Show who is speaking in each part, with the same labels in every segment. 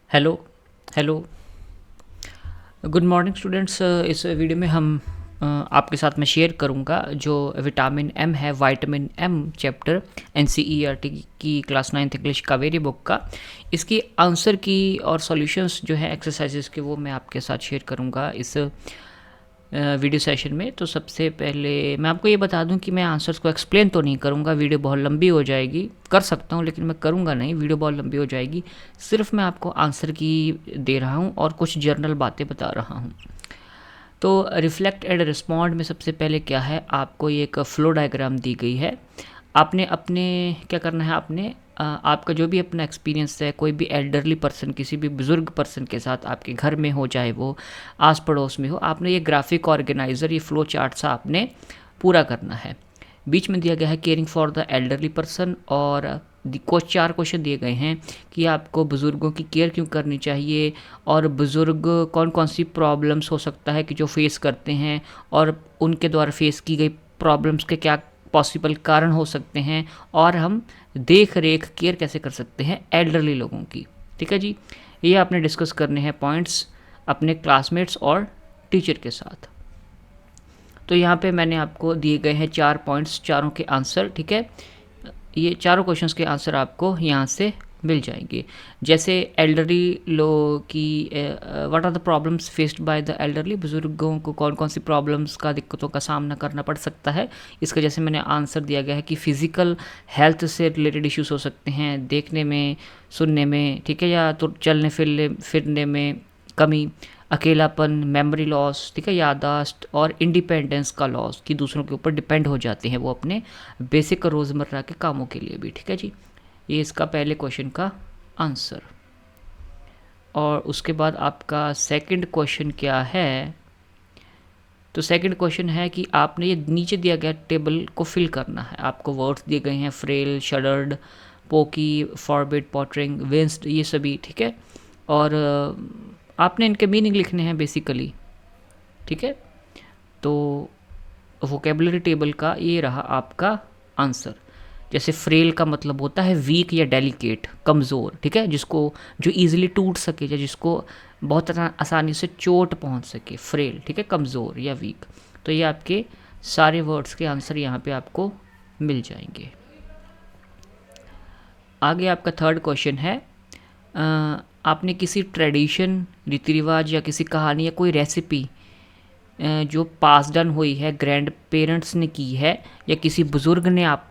Speaker 1: Hello hello. Good morning students. इस video में हम आपके साथ मैं शेयर करूंगा जो विटामिन एम है, विटामिन एम चैप्टर एनसीईआरटी की class 9th English Kaveri book का, इसकी आंसर की और सॉल्यूशंस जो है एक्सरसाइजेस के, वो मैं आपके साथ शेयर करूंगा इस वीडियो सेशन में। तो सबसे पहले मैं आपको ये बता दूं कि मैं आंसर्स को एक्सप्लेन तो नहीं करूंगा, वीडियो बहुत लंबी हो जाएगी। कर सकता हूं लेकिन मैं करूंगा नहीं, वीडियो बहुत लंबी हो जाएगी। सिर्फ मैं आपको आंसर की दे रहा हूं और कुछ जर्नल बातें बता रहा हूं। तो रिफ्लेक्ट एंड रिस्पॉन्ड में सबसे पहले क्या है, आपको ये एक फ्लो डायग्राम दी गई है। आपने अपने क्या करना है, आपने आपका जो भी अपना एक्सपीरियंस है, कोई भी एल्डरली पर्सन, किसी भी बुज़ुर्ग पर्सन के साथ आपके घर में हो, चाहे वो आस पड़ोस में हो, आपने ये ग्राफिक ऑर्गेनाइज़र, ये फ्लो चार्ट सा आपने पूरा करना है। बीच में दिया गया है caring for the elderly person, और को 4 क्वेश्चन दिए गए हैं कि आपको बुज़ुर्गों की केयर क्यों करनी चाहिए, और बुज़ुर्ग कौन कौन सी प्रॉब्लम्स हो सकता है कि जो फेस करते हैं, और उनके द्वारा फेस की गई प्रॉब्लम्स के क्या पॉसिबल कारण हो सकते हैं, और हम देख रेख केयर कैसे कर सकते हैं एल्डरली लोगों की। ठीक है जी, ये आपने डिस्कस करने हैं पॉइंट्स अपने क्लासमेट्स और टीचर के साथ। तो यहाँ पे मैंने आपको दिए गए हैं 4 पॉइंट्स, चारों के आंसर। ठीक है, ये चारों क्वेश्चंस के आंसर आपको यहाँ से मिल जाएंगे। जैसे एल्डरली लोग की what are the problems faced by the elderly, बुजुर्गों को कौन कौन सी प्रॉब्लम्स का, दिक्कतों का सामना करना पड़ सकता है। इसका जैसे मैंने आंसर दिया गया है कि फिज़िकल हेल्थ से रिलेटेड इश्यूज हो सकते हैं, देखने में, सुनने में, ठीक है, या तो चलने फिरने में कमी, अकेलापन, मेमोरी लॉस, ठीक है, याददाश्त, और इंडिपेंडेंस का लॉस, कि दूसरों के ऊपर डिपेंड हो जाते हैं वो अपने बेसिक रोज़मर्रा के कामों के लिए भी। ठीक है जी, ये इसका पहले क्वेश्चन का आंसर। और उसके बाद आपका सेकंड क्वेश्चन क्या है, तो सेकंड क्वेश्चन है कि आपने ये नीचे दिया गया टेबल को फिल करना है। आपको वर्ड्स दिए गए हैं, frail, shuddered, pokey, forbid, pottering, winced, ये सभी। ठीक है, और आपने इनके मीनिंग लिखने हैं बेसिकली। ठीक है, तो वोकेबलरी टेबल का ये रहा आपका आंसर। जैसे फ्रेल का मतलब होता है वीक या डेलिकेट, कमज़ोर, ठीक है, जिसको जो ईजिली टूट सके या जिसको बहुत आसानी से चोट पहुंच सके, फ्रेल, ठीक है, कमज़ोर या वीक। तो ये आपके सारे वर्ड्स के आंसर यहाँ पे आपको मिल जाएंगे। आगे आपका थर्ड क्वेश्चन है, आपने किसी ट्रेडिशन, रीति रिवाज, या किसी कहानी या कोई रेसिपी जो पास डन हुई है, ग्रैंड पेरेंट्स ने की है, या किसी बुज़ुर्ग ने आप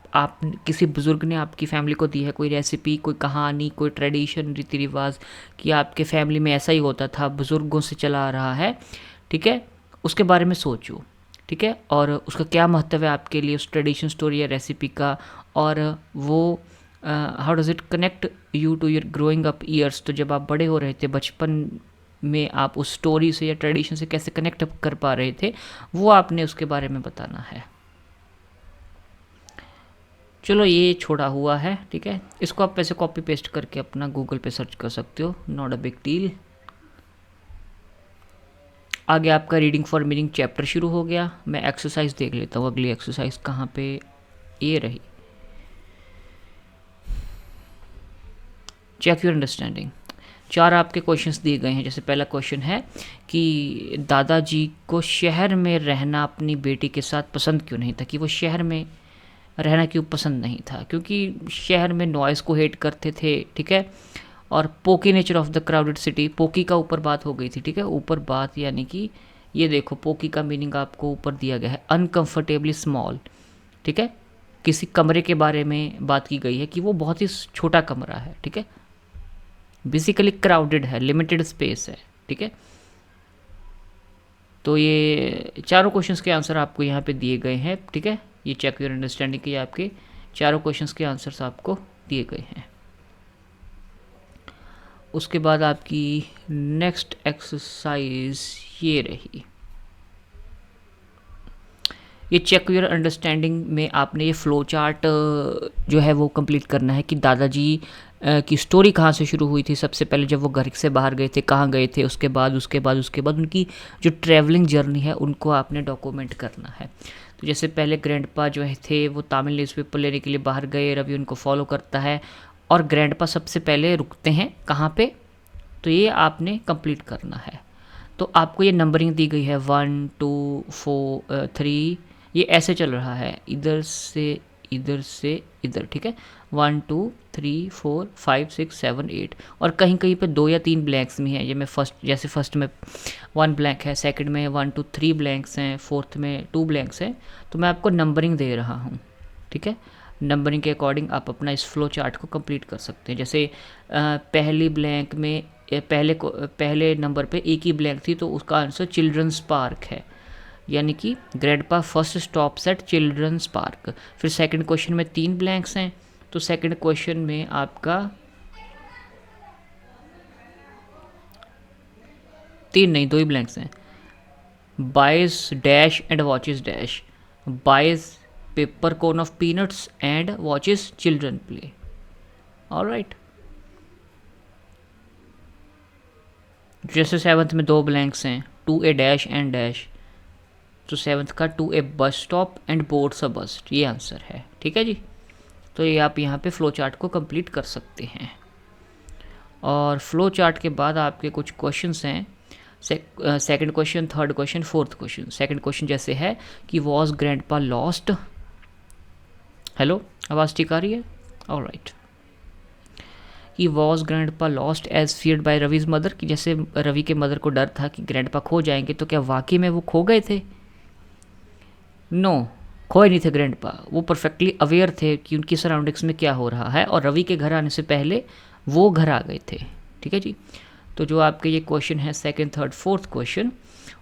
Speaker 1: किसी बुज़ुर्ग ने आपकी फैमिली को दी है, कोई रेसिपी, कोई कहानी, कोई ट्रेडिशन, रीति रिवाज, कि आपके फैमिली में ऐसा ही होता था, बुज़ुर्गों से चला आ रहा है। ठीक है, उसके बारे में सोचो। ठीक है, और उसका क्या महत्व है आपके लिए, उस ट्रेडिशन, स्टोरी या रेसिपी का, और वो how does it connect you to your growing up years. तो जब आप बड़े हो रहे थे, बचपन में आप उस स्टोरी से या ट्रेडिशन से कैसे कनेक्ट कर पा रहे थे, वो आपने उसके बारे में बताना है। चलो, ये छोड़ा हुआ है। ठीक है, इसको आप वैसे कॉपी पेस्ट करके अपना गूगल पे सर्च कर सकते हो, नॉट अ बिग डील। आगे आपका रीडिंग फॉर मीनिंग चैप्टर शुरू हो गया। मैं एक्सरसाइज देख लेता हूँ, अगली एक्सरसाइज कहाँ पे, ये रही, चेक योर अंडरस्टैंडिंग। 4 आपके क्वेश्चंस दिए गए हैं। जैसे पहला क्वेश्चन है कि दादाजी को शहर में रहना अपनी बेटी के साथ पसंद क्यों नहीं था, कि वो शहर में रहना क्यों पसंद नहीं था, क्योंकि शहर में नॉइज़ को हेट करते थे। ठीक है, और poke nature of the crowded city, poke का ऊपर बात हो गई थी। ठीक है, ऊपर बात यानी कि ये देखो, पोकी का मीनिंग आपको ऊपर दिया गया है, अनकंफर्टेबली स्मॉल। ठीक है, किसी कमरे के बारे में बात की गई है कि वो बहुत ही छोटा कमरा है। ठीक है, बेसिकली क्राउडेड है, लिमिटेड स्पेस है। ठीक है, तो ये चारों क्वेश्चंस के आंसर आपको यहाँ पे दिए गए हैं। ठीक है, ये चेक योर अंडरस्टैंडिंग के आपके चारों क्वेश्चंस के आंसर्स आपको दिए गए हैं। उसके बाद आपकी नेक्स्ट एक्सरसाइज ये रही, ये चेक योर अंडरस्टैंडिंग में आपने ये फ्लो चार्ट जो है वो कंप्लीट करना है कि दादाजी की स्टोरी कहाँ से शुरू हुई थी, सबसे पहले जब वो घर से बाहर गए थे, कहाँ गए थे, उसके बाद उनकी जो ट्रैवलिंग जर्नी है उनको आपने डॉक्यूमेंट करना है। तो जैसे पहले ग्रैंडपा जो है थे वो तमिल न्यूज़पेपर लेने के लिए बाहर गए, रवि उनको फॉलो करता है, और ग्रैंडपा सबसे पहले रुकते हैं कहाँ पे, तो ये आपने कंप्लीट करना है। तो आपको ये नंबरिंग दी गई है 1 2 4 3, ये ऐसे चल रहा है इधर से इधर से इधर, ठीक है। 1 2 3 4 5 6 7 8, और कहीं कहीं पे 2 या 3 ब्लैंक्स भी हैं। ये मैं जैसे फर्स्ट में 1 ब्लैंक है, सेकंड में 1 2 3 ब्लैंक्स हैं, फोर्थ में 2 ब्लैंक्स हैं। तो मैं आपको नंबरिंग दे रहा हूँ, ठीक है। नंबरिंग के अकॉर्डिंग आप अपना इस फ्लो चार्ट को कंप्लीट कर सकते हैं। जैसे पहली ब्लैंक में पहले नंबर पे एक ही ब्लैंक थी, तो उसका आंसर चिल्ड्रंस पार्क है, यानी कि grandpa first stops at children's park. फिर सेकंड क्वेश्चन में 3 ब्लैंक्स हैं, तो सेकंड क्वेश्चन में आपका 3 नहीं 2 ही ब्लैंक्स हैं। Buys dash and watches dash, buys paper cone of peanuts and watches children play. Alright, जैसे सेवन्थ में 2 ब्लैंक्स हैं, two A dash and dash, तो सेवन्थ का two A bus stop and boards अ बस, ये आंसर है, ठीक है जी। तो ये आप यहाँ पे फ्लो चार्ट को कंप्लीट कर सकते हैं। और फ्लो चार्ट के बाद आपके कुछ क्वेश्चंस हैं, second question, third question, fourth question. Second question जैसे है कि वॉज ग्रैंडपा लॉस्ट, हेलो आवाज़ ठीक आ रही है? ऑलराइट, कि was grandpa lost as feared by Ravi's mother, कि जैसे रवि के मदर को डर था कि ग्रैंडपा खो जाएंगे, तो क्या वाकई में वो खो गए थे? नो, खोए नहीं थे ग्रैंडपा। वो परफेक्टली अवेयर थे कि उनकी सराउंडिंग्स में क्या हो रहा है, और रवि के घर आने से पहले वो घर आ गए थे, ठीक है जी। तो जो आपके ये क्वेश्चन है सेकंड, थर्ड, फोर्थ क्वेश्चन,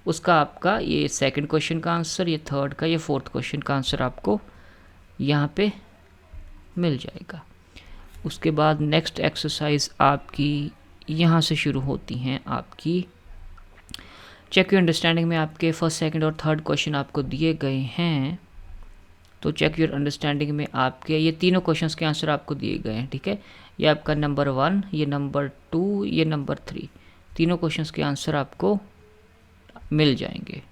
Speaker 1: उसका आपका ये सेकंड क्वेश्चन का आंसर, ये थर्ड का, ये फोर्थ क्वेश्चन का आंसर आपको यहाँ पे मिल जाएगा। उसके बाद नेक्स्ट एक्सरसाइज आपकी यहाँ से शुरू होती हैं। आपकी चेक योर अंडरस्टैंडिंग में आपके फर्स्ट, सेकंड और थर्ड क्वेश्चन आपको दिए गए हैं। तो चेक योर अंडरस्टैंडिंग में आपके ये तीनों क्वेश्चंस के आंसर आपको दिए गए हैं, ठीक है। ये आपका नंबर 1, ये नंबर 2, ये नंबर 3, तीनों क्वेश्चंस के आंसर आपको मिल जाएंगे।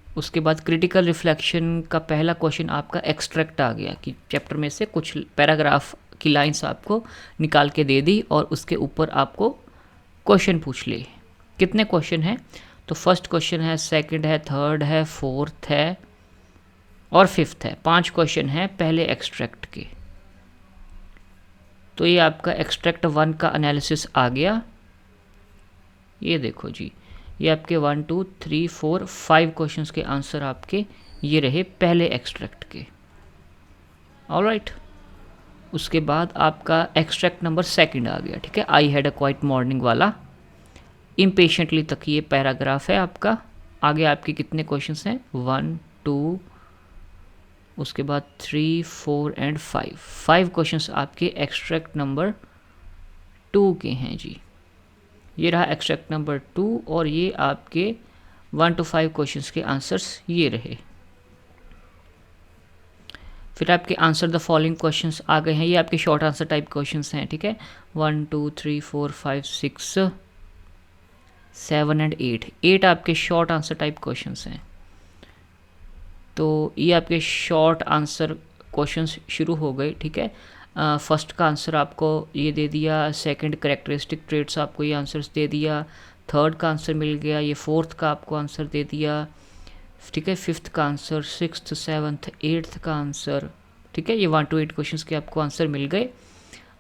Speaker 1: उसके बाद क्रिटिकल रिफ्लेक्शन का पहला क्वेश्चन आपका एक्सट्रैक्ट आ गया, कि चैप्टर में से कुछ पैराग्राफ की लाइंस आपको निकाल के दे दी और उसके ऊपर आपको क्वेश्चन पूछ ले। कितने क्वेश्चन हैं? तो फर्स्ट क्वेश्चन है, सेकंड है, थर्ड है, फोर्थ है और फिफ्थ है। 5 क्वेश्चन हैं पहले एक्सट्रैक्ट के। तो ये आपका एक्सट्रैक्ट 1 का एनालिसिस आ गया। ये देखो जी, ये आपके 1 2 3 4 5 क्वेश्चंस के आंसर आपके ये रहे पहले एक्सट्रैक्ट के। ऑलराइट, उसके बाद आपका एक्सट्रैक्ट नंबर सेकंड आ गया, ठीक है। I had a quite morning वाला, इम्पेशेंटली तक ये पैराग्राफ है आपका। आगे आपके कितने क्वेश्चंस हैं? 1 2, उसके बाद 3 4 एंड 5 क्वेश्चंस आपके एक्सट्रैक्ट नंबर 2 के हैं जी। ये रहा एक्सट्रैक्ट नंबर 2, और ये आपके 1 to 5 क्वेश्चंस के आंसर्स ये रहे। फिर आपके आंसर द फॉलोइंग क्वेश्चंस आ गए हैं। ये आपके शॉर्ट आंसर टाइप क्वेश्चंस हैं, ठीक है। 1 2 3 4 5 6 7 एंड 8 आपके शॉर्ट आंसर टाइप क्वेश्चंस हैं। तो ये आपके शॉर्ट आंसर क्वेश्चंस शुरू हो गए, ठीक है। फर्स्ट का आंसर आपको ये दे दिया, सेकंड कैरेक्टरिस्टिक ट्रेट्स आपको ये आंसर्स दे दिया, थर्ड का आंसर मिल गया, ये फोर्थ का आपको आंसर दे दिया, ठीक है। फिफ्थ का आंसर, सिक्स्थ, सेवन्थ, एट्थ का आंसर, ठीक है। ये 1 to 8 क्वेश्चंस के आपको आंसर मिल गए।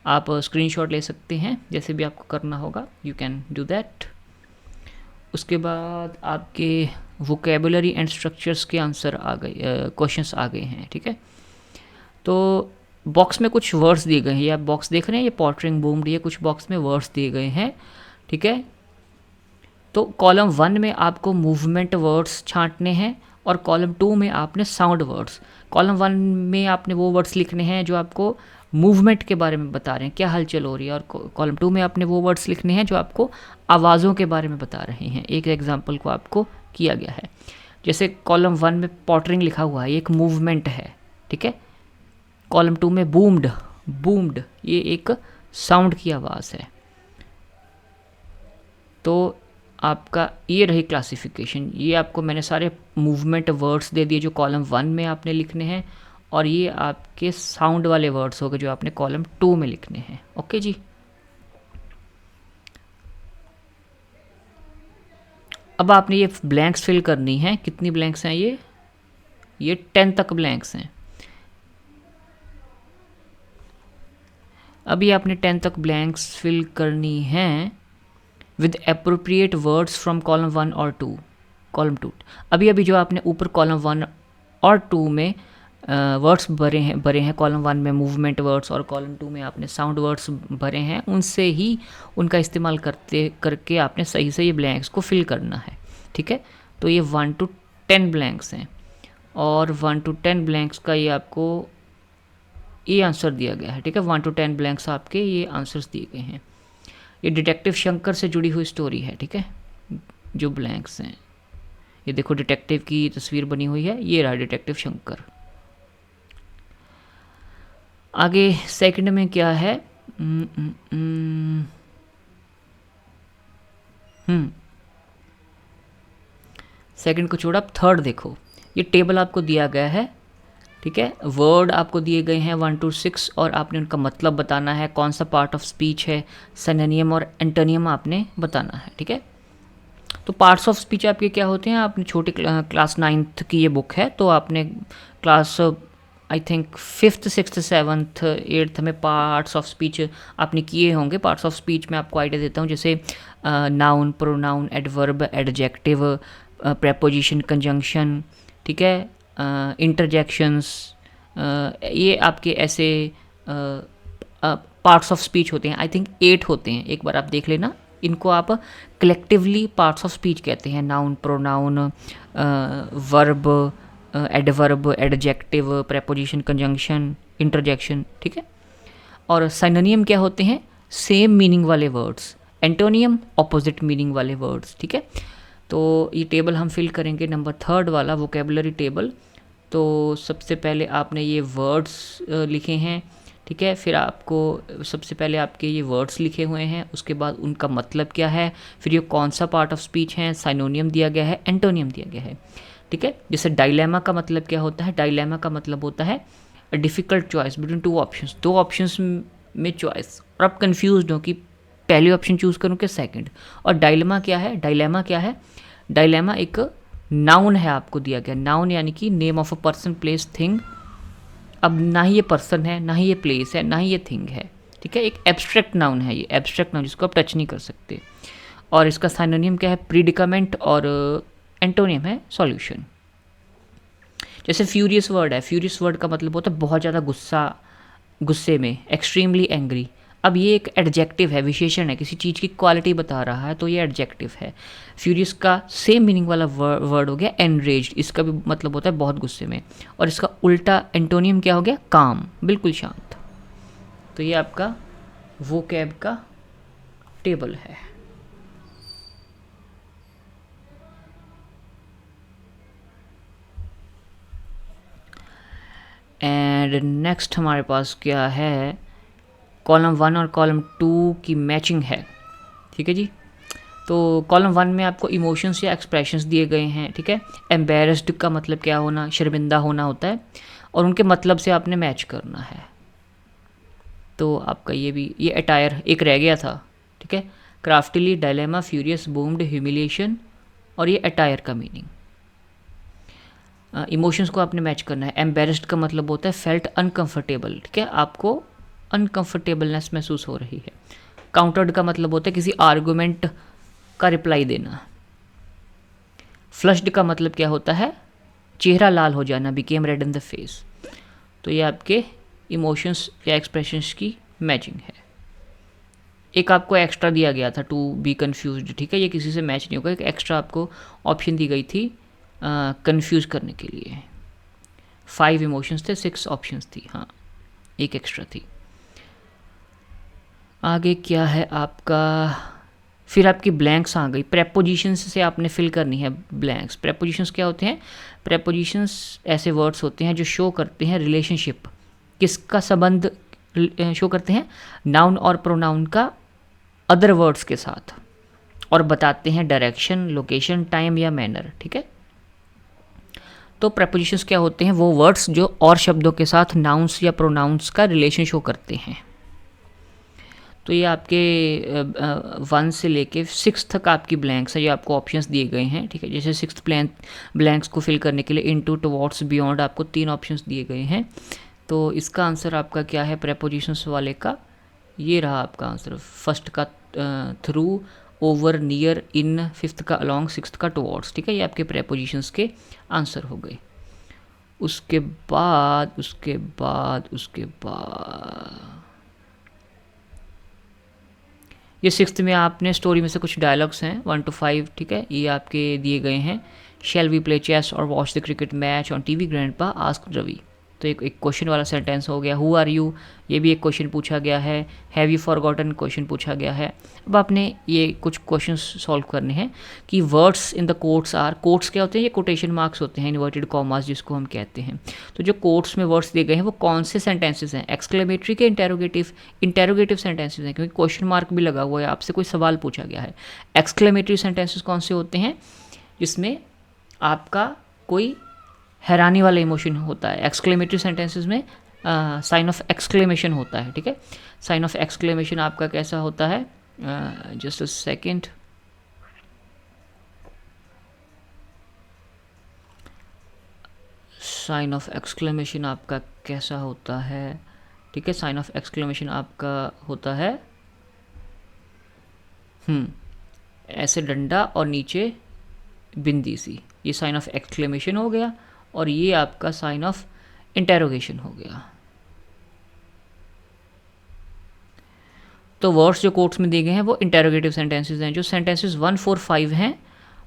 Speaker 1: आप स्क्रीनशॉट ले सकते हैं, जैसे भी आपको करना होगा, यू कैन डू दैट। उसके बाद आपके वोकेबुलरी एंड स्ट्रक्चर्स के आंसर आ गए, क्वेश्चंस आ गए हैं, ठीक है। तो बॉक्स में कुछ वर्ड्स दिए गए हैं, ये आप बॉक्स देख रहे हैं, ये पॉटरिंग बूम्ड, ये कुछ बॉक्स में वर्ड्स दिए गए हैं, ठीक है। तो कॉलम 1 में आपको मूवमेंट वर्ड्स छांटने हैं, और कॉलम 2 में आपने साउंड वर्ड्स। कॉलम 1 में आपने वो वर्ड्स लिखने हैं जो आपको मूवमेंट के बारे में बता रहे हैं, क्या हलचल हो रही है, और कॉलम 2 में आपने वो वर्ड्स लिखने हैं जो आपको आवाज़ों के बारे में बता रहे हैं। एक एग्जाम्पल को आपको किया गया है, जैसे कॉलम 1 में पॉटरिंग लिखा हुआ है, एक मूवमेंट है, ठीक है। कॉलम 2 में बूम्ड, ये एक साउंड की आवाज़ है। तो आपका ये रही क्लासिफिकेशन। ये आपको मैंने सारे मूवमेंट वर्ड्स दे दिए जो कॉलम 1 में आपने लिखने हैं, और ये आपके साउंड वाले वर्ड्स हो गए जो आपने कॉलम 2 में लिखने हैं। ओके जी, अब आपने ये ब्लैंक्स फिल करनी है। कितनी ब्लैंक्स हैं ये 10 तक ब्लैंक्स हैं। अभी आपने 10 तक ब्लैंक्स फिल करनी है with appropriate words from column 1 और 2, कॉलम 2। अभी जो आपने ऊपर कॉलम 1 और 2 में वर्ड्स भरे हैं कॉलम 1 में मूवमेंट वर्ड्स और कॉलम 2 में आपने साउंड वर्ड्स भरे हैं, उनसे ही उनका इस्तेमाल करके आपने सही से ये ब्लैंक्स को फिल करना है। ठीक है, तो ये 1 to 10 ब्लैंक्स हैं और 1 to 10 ब्लैंक्स का ये आपको ये आंसर दिया गया है। ठीक है, 1 to 10 ब्लैंक्स आपके ये आंसर्स दिए गए हैं। ये डिटेक्टिव शंकर से जुड़ी हुई स्टोरी है। ठीक है, जो ब्लैंक्स हैं ये देखो, डिटेक्टिव की तस्वीर बनी हुई है, ये रहा डिटेक्टिव शंकर। आगे सेकंड में क्या है, सेकंड को छोड़ा, अब थर्ड देखो। ये टेबल आपको दिया गया है। ठीक है, वर्ड आपको दिए गए हैं 1 to 6 और आपने उनका मतलब बताना है, कौन सा पार्ट ऑफ स्पीच है, सिनोनिम और एंटोनियम आपने बताना है। ठीक है, तो पार्ट्स ऑफ स्पीच आपके क्या होते हैं, आपने छोटे क्लास 9th की ये बुक है, तो आपने class I think 5th 6th 7th 8th में पार्ट्स ऑफ स्पीच आपने किए होंगे। पार्ट्स ऑफ स्पीच में आपको आइडिया देता हूँ, जैसे noun, pronoun, adverb, adjective, preposition, conjunction. ठीक है, इंटरजेक्शंस, ये आपके ऐसे पार्ट्स ऑफ स्पीच होते हैं। आई थिंक 8 होते हैं, एक बार आप देख लेना। इनको आप कलेक्टिवली पार्ट्स ऑफ स्पीच कहते हैं, noun, pronoun, verb, adverb, adjective, preposition, conjunction, interjection. ठीक है, और सिनोनियम क्या होते हैं, सेम मीनिंग वाले वर्ड्स। एंटोनियम ऑपोजिट मीनिंग वाले वर्ड्स। ठीक है, तो ये टेबल हम फिल करेंगे, नंबर 3 वाला वोकेबलरी टेबल। तो सबसे पहले आपने ये वर्ड्स लिखे हैं। ठीक है, फिर आपको सबसे पहले आपके ये वर्ड्स लिखे हुए हैं, उसके बाद उनका मतलब क्या है, फिर ये कौन सा पार्ट ऑफ स्पीच है, सिनोनियम दिया गया है, एंटोनियम दिया गया है। ठीक है, जैसे डायलेमा का मतलब क्या होता है, डायलेमा का मतलब होता है difficult choice between 2 options, 2 options में चॉइस, और आप कन्फ्यूज हो कि पहले ऑप्शन चूज़ करूँ कि सेकंड। और डायलेमा क्या है, डायलेमा क्या है, डायलेमा एक नाउन है, आपको दिया गया नाउन, यानी कि name of a person, place, thing. अब ना ही ये पर्सन है, ना ही ये प्लेस है, ना ही ये थिंग है। ठीक है, एक एब्स्ट्रैक्ट नाउन है, ये एब्स्ट्रैक्ट नाउन जिसको आप टच नहीं कर सकते। और इसका सिनोनियम क्या है, प्रीडिकामेंट, और एंटोनियम है सॉल्यूशन। जैसे फ्यूरियस वर्ड है, फ्यूरियस वर्ड का मतलब होता है बहुत ज़्यादा गुस्से में, एक्सट्रीमली एंग्री। अब ये एक एडजेक्टिव है, विशेषण है, किसी चीज़ की क्वालिटी बता रहा है, तो ये एडजेक्टिव है। फ्यूरियस का सेम मीनिंग वाला वर्ड हो गया एनरेज्ड, इसका भी मतलब होता है बहुत गुस्से में। और इसका उल्टा एंटोनियम क्या हो गया, काम, बिल्कुल शांत। तो ये आपका वोकैब का टेबल है। एंड नेक्स्ट हमारे पास क्या है, कॉलम 1 और कॉलम 2 की मैचिंग है। ठीक है जी, तो कॉलम 1 में आपको इमोशंस या एक्सप्रेशंस दिए गए हैं। ठीक है, एम्बेरस्ड का मतलब क्या होना, शर्मिंदा होना होता है, और उनके मतलब से आपने मैच करना है। तो आपका ये अटायर एक रह गया था। ठीक है, क्राफ्टली, डायलेमा, फ्यूरियस, बूम्ड, ह्यूमिलिएशन, और ये अटायर का मीनिंग। इमोशंस को आपने मैच करना है। एम्बेरस्ड का मतलब होता है फेल्ट अनकंफर्टेबल। ठीक है, आपको अनकंफर्टेबलनेस महसूस हो रही है। काउंटर्ड का मतलब होता है किसी आर्गुमेंट का रिप्लाई देना। फ्लश्ड का मतलब क्या होता है, चेहरा लाल हो जाना, became red in the face. तो ये आपके इमोशंस या एक्सप्रेशंस की मैचिंग है। एक आपको एक्स्ट्रा दिया गया था, टू बी कन्फ्यूज्ड। ठीक है, ये किसी से मैच नहीं होगा, एक एक्स्ट्रा आपको ऑप्शन दी गई थी कन्फ्यूज़ करने के लिए। 5 इमोशंस थे, 6 ऑप्शंस थी, हाँ एक एक्स्ट्रा थी। आगे क्या है आपका, फिर आपकी ब्लैंक्स आ गई। प्रेपोजिशंस से आपने फिल करनी है ब्लैंक्स। प्रेपोजिशंस क्या होते हैं, प्रेपोजिशंस ऐसे वर्ड्स होते हैं जो शो करते हैं रिलेशनशिप, किसका संबंध शो करते हैं, नाउन और प्रोनाउन का अदर वर्ड्स के साथ, और बताते हैं डायरेक्शन, लोकेशन, टाइम या मैनर। ठीक है, तो प्रेपोजिशंस क्या होते हैं, वो वर्ड्स जो और शब्दों के साथ नाउन्स या प्रोनाउंस का रिलेशन शो करते हैं। तो ये आपके 1 से लेके 6 तक आपकी ब्लैंक्स है, ये आपको ऑप्शंस दिए गए हैं, ठीक है। जैसे 6th ब्लैंक्स को फिल करने के लिए इनटू, टुवर्ड्स, बियॉन्ड आपको 3 ऑप्शंस दिए गए हैं। तो इसका आंसर आपका क्या है प्रेपोजिशंस वाले का, ये रहा आपका आंसर। फर्स्ट का थ्रू, ओवर, नियर, इन, 5th का अलॉन्ग, 6th का टुवर्ड्स, ठीक है। ये आपके प्रेपोजिशंस के आंसर हो गए। उसके बाद ये 6th में आपने स्टोरी में से कुछ डायलॉग्स हैं 1 to 5, ठीक है, ये आपके दिए गए हैं। शैल वी प्ले चेस और watch the cricket match on TV grandpa, ask Ravi. तो एक क्वेश्चन वाला सेंटेंस हो गया। हु आर यू, ये भी एक क्वेश्चन पूछा गया है। हैव यू फॉरगॉटन, क्वेश्चन पूछा गया है। अब आपने ये कुछ क्वेश्चंस सॉल्व करने हैं कि words in the quotes are, quotes क्या होते हैं, ये कोटेशन मार्क्स होते हैं, इन्वर्टेड कॉमास जिसको हम कहते हैं। तो जो कोट्स में वर्ड्स दिए गए हैं वो कौन से सेंटेंसेस हैं, एक्सक्लेमेटरी के इंटेरोगेटिव सेंटेंसेस हैं, क्योंकि क्वेश्चन मार्क भी लगा हुआ है, आपसे कोई सवाल पूछा गया है। एक्सक्लेमेटरी सेंटेंसेस कौन से होते हैं, जिसमें आपका कोई हैरानी वाला इमोशन होता है। एक्सक्लेमेटरी सेंटेंसेस में साइन ऑफ एक्सक्लेमेशन होता है, ठीक है। साइन ऑफ एक्सक्लेमेशन आपका कैसा होता है, just a second, sign of exclamation आपका कैसा होता है, ठीक है। साइन ऑफ एक्सक्लेमेशन आपका होता है ऐसे डंडा और नीचे बिंदी सी, ये साइन ऑफ एक्सक्लेमेशन हो गया। और ये आपका साइन ऑफ इंटेरोगेशन हो गया। तो वर्ड्स जो कोट्स में दिए गए हैं वो इंटेरोगेटिव सेंटेंसेस हैं। जो सेंटेंसेस 1, 4, 5 हैं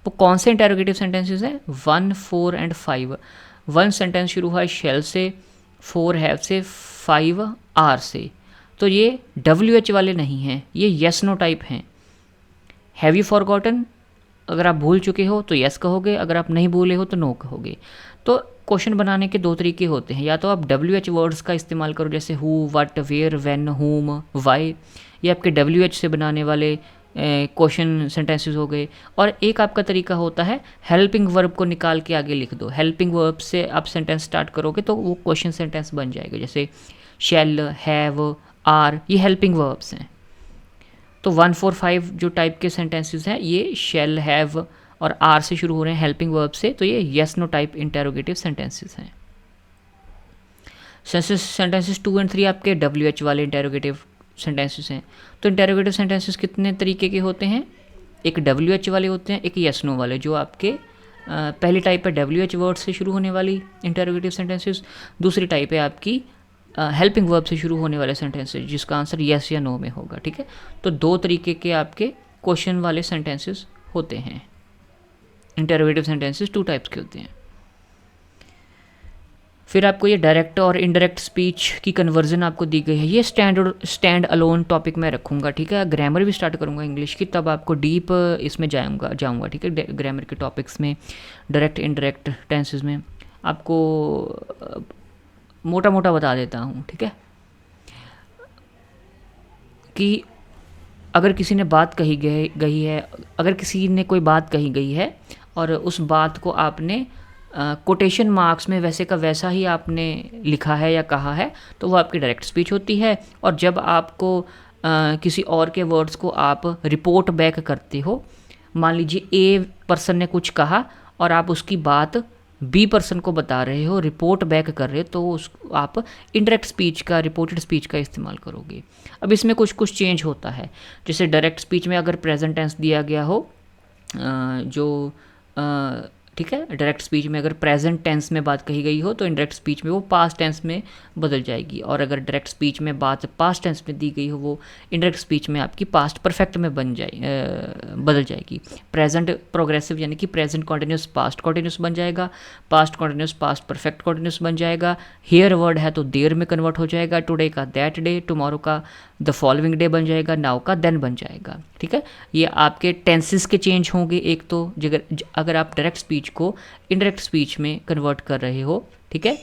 Speaker 1: वो कौन से इंटेरोगेटिव सेंटेंसेस हैं, 1, 4 एंड 5। 1 सेंटेंस शुरू हुआ है शेल से, 4 हैव से, 5 आर से। तो ये WH वाले नहीं हैं, ये येस नो टाइप हैं। हैव यू फॉरगॉटन, अगर आप भूल चुके हो तो येस कहोगे, अगर आप नहीं भूले हो तो नो कहोगे। तो क्वेश्चन बनाने के 2 तरीके होते हैं, या तो आप WH वर्ड्स का इस्तेमाल करो, जैसे हु, व्हाट, वेयर, व्हेन, हुम, व्हाई, ये आपके WH से बनाने वाले क्वेश्चन सेंटेंसेस हो गए। और एक आपका तरीका होता है हेल्पिंग वर्ब को निकाल के आगे लिख दो। हेल्पिंग वर्ब से आप सेंटेंस स्टार्ट करोगे तो वो क्वेश्चन सेंटेंस बन जाएगा, जैसे शैल, हैव, आर, ये हेल्पिंग वर्ब्स हैं। तो 1, 4, 5 जो टाइप के सेंटेंसेस हैं ये शेल, हैव और आर से शुरू हो रहे हैं हेल्पिंग वर्ब से, तो ये yes no type interrogative sentences हैं। सेंटेंसेस 2 और 3 आपके WH वाले इंटेरोगेटिव सेंटेंसेस हैं। तो इंटेरोगेटिव सेंटेंसेस कितने तरीके के होते हैं, एक WH वाले होते हैं, एक येस नो वाले। जो आपके पहली टाइप है WH वर्ड से शुरू होने वाली इंटेरोगेटिव सेंटेंसेस, दूसरी टाइप है आपकी हेल्पिंग वर्ब से शुरू होने वाले सेंटेंसेस जिसका आंसर येस या नो में होगा, ठीक है। तो 2 तरीके के आपके क्वेश्चन वाले सेंटेंसेस होते हैं। इंटेरोगेटिव सेंटेंसेस 2 टाइप्स के होते हैं। फिर आपको ये डायरेक्ट और इनडायरेक्ट स्पीच की कन्वर्जन आपको दी गई है। ये स्टैंड अलोन टॉपिक मैं रखूँगा, ठीक है। ग्रामर भी स्टार्ट करूँगा इंग्लिश की, तब आपको डीप इसमें जाऊँगा, ठीक है। ग्रामर के टॉपिक्स में डायरेक्ट इनडायरेक्ट टेंसेस में आपको मोटा मोटा बता देता हूँ, ठीक है, कि अगर किसी ने बात कही गई है, अगर किसी ने कोई बात कही गई है और उस बात को आपने कोटेशन मार्क्स में वैसे का वैसा ही आपने लिखा है या कहा है, तो वो आपकी डायरेक्ट स्पीच होती है। और जब आपको किसी और के वर्ड्स को आप रिपोर्ट बैक करते हो, मान लीजिए ए पर्सन ने कुछ कहा और आप उसकी बात बी पर्सन को बता रहे हो, रिपोर्ट बैक कर रहे हो, तो आप इनडायरेक्ट स्पीच का, रिपोर्टेड स्पीच का इस्तेमाल करोगे। अब इसमें कुछ चेंज होता है, जैसे डायरेक्ट स्पीच में अगर प्रेजेंट टेंस दिया गया हो, ठीक है, डायरेक्ट स्पीच में अगर प्रेजेंट टेंस में बात कही गई हो तो इनडायरेक्ट स्पीच में वो पास्ट टेंस में बदल जाएगी। और अगर डायरेक्ट स्पीच में बात पास्ट टेंस में दी गई हो, वो इनडायरेक्ट स्पीच में आपकी पास्ट परफेक्ट में बदल जाएगी। प्रेजेंट प्रोग्रेसिव यानी कि प्रेजेंट कॉन्टिन्यूस पास्ट कॉन्टिन्यूस बन जाएगा, past continuous past perfect continuous बन जाएगा। हियर वर्ड है तो देयर में कन्वर्ट हो जाएगा, टुडे का दैट डे, टुमारो का द फॉलोइंग डे बन जाएगा, नाउ का देन बन जाएगा, ठीक है। ये आपके टेंसेस के चेंज होंगे। एक तो अगर आप डायरेक्ट स्पीच को इनडायरेक्ट स्पीच में कन्वर्ट कर रहे हो, ठीक है,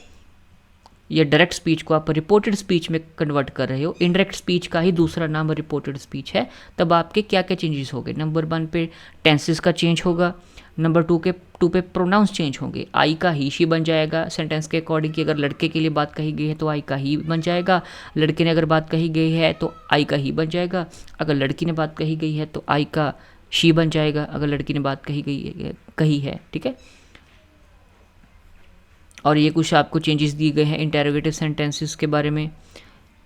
Speaker 1: या डायरेक्ट स्पीच को आप रिपोर्टेड स्पीच में कन्वर्ट कर रहे हो, इनडायरेक्ट स्पीच का ही दूसरा नाम रिपोर्टेड स्पीच है, तब आपके क्या क्या चेंजेस हो गए। नंबर 1 पे टेंसेस का चेंज होगा, नंबर 2 पे प्रोनाउंस चेंज होंगे, आई का ही शी बन जाएगा सेंटेंस के अकॉर्डिंग कि अगर लड़के के लिए बात कही गई है तो आई का ही बन जाएगा, लड़के ने अगर बात कही गई है तो आई का ही बन जाएगा, अगर लड़की ने बात कही गई है तो आई का शी बन जाएगा, अगर लड़की ने बात कही है। ठीक है, और ये कुछ आपको चेंजेस दिए गए हैं इंटेरोगेटिव सेंटेंसेस के बारे में।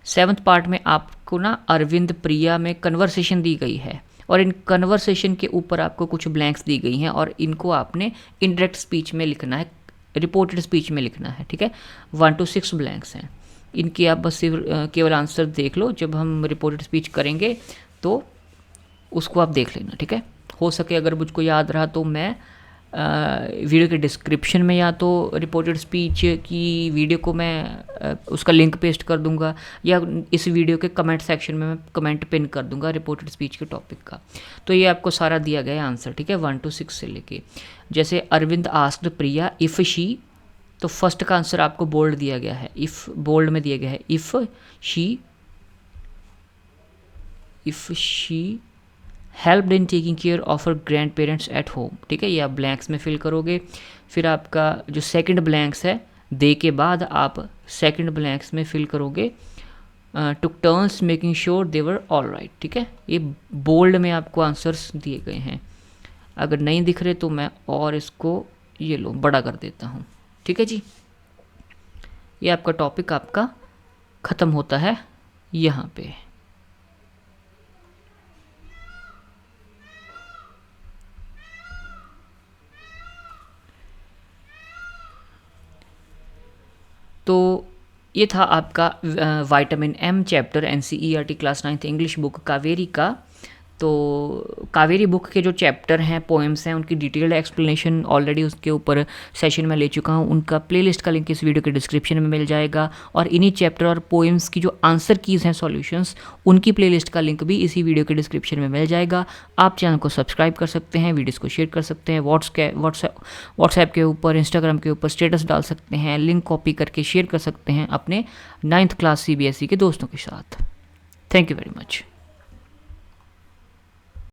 Speaker 1: 7th पार्ट में आपको ना अरविंद प्रिया में कन्वर्सेशन दी गई है और इन कन्वर्सेशन के ऊपर आपको कुछ ब्लैंक्स दी गई हैं और इनको आपने इनडायरेक्ट स्पीच में लिखना है, रिपोर्टेड स्पीच में लिखना है। ठीक है, 1 to 6 ब्लैंक्स हैं, इनकी आप बस केवल आंसर देख लो, जब हम रिपोर्टेड स्पीच करेंगे तो उसको आप देख लेना। ठीक है, हो सके अगर मुझको याद रहा तो मैं वीडियो के डिस्क्रिप्शन में या तो रिपोर्टेड स्पीच की वीडियो को मैं उसका लिंक पेस्ट कर दूंगा या इस वीडियो के कमेंट सेक्शन में मैं कमेंट पिन कर दूंगा रिपोर्टेड स्पीच के टॉपिक का। तो ये आपको सारा दिया गया है आंसर। ठीक है, 1 to 6 से लेके, जैसे Arvind asked Priya if she, तो फर्स्ट का आंसर आपको बोल्ड दिया गया है, इफ़ बोल्ड में दिया गया है, if she helped in taking care of her grandparents at home. ठीक है, ये आप ब्लैंक्स में फिल करोगे। फिर आपका जो सेकंड ब्लैंक्स है दे के बाद आप सेकंड ब्लैंक्स में फिल करोगे took turns making sure they were all right. ठीक है, ये बोल्ड में आपको आंसर्स दिए गए हैं, अगर नहीं दिख रहे तो मैं और इसको ये लो बड़ा कर देता हूँ। ठीक है जी, ये आपका टॉपिक आपका ख़त्म होता है यहाँ पे। तो ये था आपका vitamin M chapter NCERT class 9th English book Kaveri का। तो कावेरी बुक के जो चैप्टर हैं, पोएम्स हैं, उनकी डिटेल्ड एक्सप्लेनेशन ऑलरेडी उसके ऊपर सेशन में ले चुका हूँ, उनका प्लेलिस्ट का लिंक इस वीडियो के डिस्क्रिप्शन में मिल जाएगा। और इन्हीं चैप्टर और पोएम्स की जो आंसर कीज़ हैं सॉल्यूशंस, उनकी प्लेलिस्ट का लिंक भी इसी वीडियो के डिस्क्रिप्शन में मिल जाएगा। आप चैनल को सब्सक्राइब कर सकते हैं, वीडियोज़ को शेयर कर सकते हैं, व्हाट्सएप के ऊपर, इंस्टाग्राम के ऊपर स्टेटस डाल सकते हैं, लिंक कॉपी करके शेयर कर सकते हैं अपने 9th क्लास CBSE के दोस्तों के साथ। Thank you very much.